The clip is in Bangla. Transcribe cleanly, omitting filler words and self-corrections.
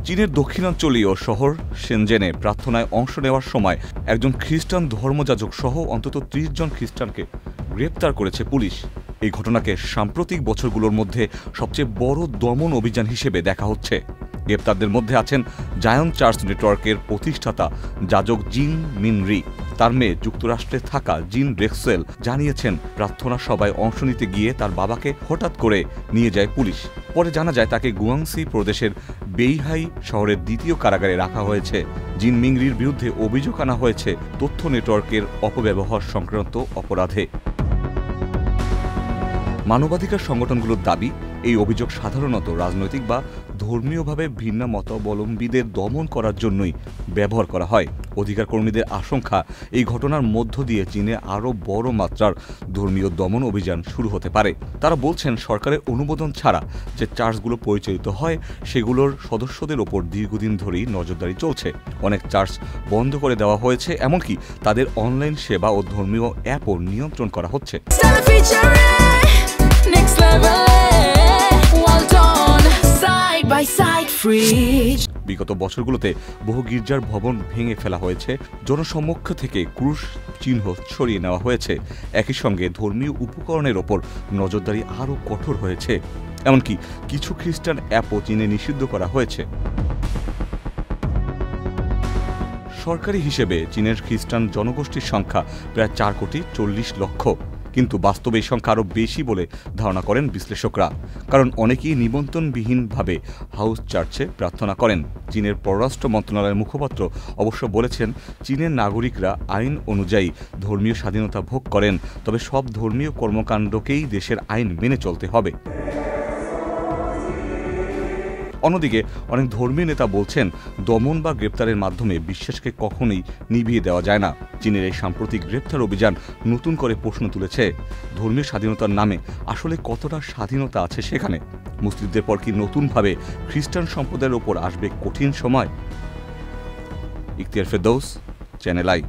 চীনের দক্ষিণাঞ্চলীয় শহর শেনজেনে প্রার্থনায় অংশ নেওয়ার সময় একজন খ্রিস্টান ধর্মযাজক সহ অন্তত ৩০ জন খ্রিস্টানকে গ্রেপ্তার করেছে পুলিশ। এই ঘটনাকে সাম্প্রতিক বছরগুলোর মধ্যে সবচেয়ে বড় দমন অভিযান হিসেবে দেখা হচ্ছে। গ্রেপ্তারদের মধ্যে আছেন জায়ন চার্চ নেটওয়ার্কের প্রতিষ্ঠাতা যাজক জিন মিনরি। তার মেয়ে যুক্তরাষ্ট্রে থাকা জিন রেক্সেল জানিয়েছেন, প্রার্থনা সভায় অংশ নিতে গিয়ে তার বাবাকে হঠাৎ করে নিয়ে যায় পুলিশ। পরে জানা যায় তাকে গুয়াংসি প্রদেশের বেইহাই শহরের দ্বিতীয় কারাগারে রাখা হয়েছে। জিন মিংরির বিরুদ্ধে অভিযোগ আনা হয়েছে তথ্য নেটওয়ার্কের অপব্যবহার সংক্রান্ত অপরাধে। মানবাধিকার সংগঠনগুলোর দাবি, এই অভিযোগ সাধারণত রাজনৈতিক বা ধর্মীয়ভাবে ভিন্ন মতাবলম্বীদের দমন করার জন্যই ব্যবহার করা হয়। অধিকার কর্মীদের আশঙ্কা, এই ঘটনার মধ্য দিয়ে চীনে আরও বড় মাত্রার ধর্মীয় দমন অভিযান শুরু হতে পারে। তারা বলছেন, সরকারের অনুমোদন ছাড়া যে চার্চগুলো পরিচালিত হয় সেগুলোর সদস্যদের ওপর দীর্ঘদিন ধরেই নজরদারি চলছে। অনেক চার্চ বন্ধ করে দেওয়া হয়েছে, এমনকি তাদের অনলাইন সেবা ও ধর্মীয় অ্যাপও নিয়ন্ত্রণ করা হচ্ছে। বিগত বছরগুলোতে বহু গির্জার ভবন ভেঙে ফেলা হয়েছে, জনসমক্ষ থেকে ক্রুশ চিহ্ন সরিয়ে নেওয়া হয়েছে। একই সঙ্গে ধর্মীয় উপকরণের ওপর নজরদারি আরও কঠোর হয়েছে। এমনকি কিছু খ্রিস্টান অ্যাপও চীনে নিষিদ্ধ করা হয়েছে। সরকারি হিসেবে চীনের খ্রিস্টান জনগোষ্ঠীর সংখ্যা প্রায় 4,40,00,000, কিন্তু বাস্তবে এই সংখ্যা আরও বেশি বলে ধারণা করেন বিশ্লেষকরা। কারণ অনেকেই নিবন্ধনবিহীনভাবে হাউস চার্চে প্রার্থনা করেন। চীনের পররাষ্ট্র মন্ত্রণালয়ের মুখপাত্র অবশ্য বলেছেন, চীনের নাগরিকরা আইন অনুযায়ী ধর্মীয় স্বাধীনতা ভোগ করেন, তবে সব ধর্মীয় কর্মকাণ্ডকেই দেশের আইন মেনে চলতে হবে। অন্যদিকে অনেক ধর্মীয় নেতা বলছেন, দমন বা গ্রেপ্তারের মাধ্যমে বিশ্বাসকে কখনোই নিভিয়ে দেওয়া যায় না। চীনের এই সাম্প্রতিক গ্রেপ্তার অভিযান নতুন করে প্রশ্ন তুলেছে, ধর্মীয় স্বাধীনতার নামে আসলে কতটা স্বাধীনতা আছে সেখানে? মুসলিমদের পর কি নতুনভাবে খ্রিস্টান সম্প্রদায়ের ওপর আসবে কঠিন সময়? Ikhtiyar Ferdous, channel I.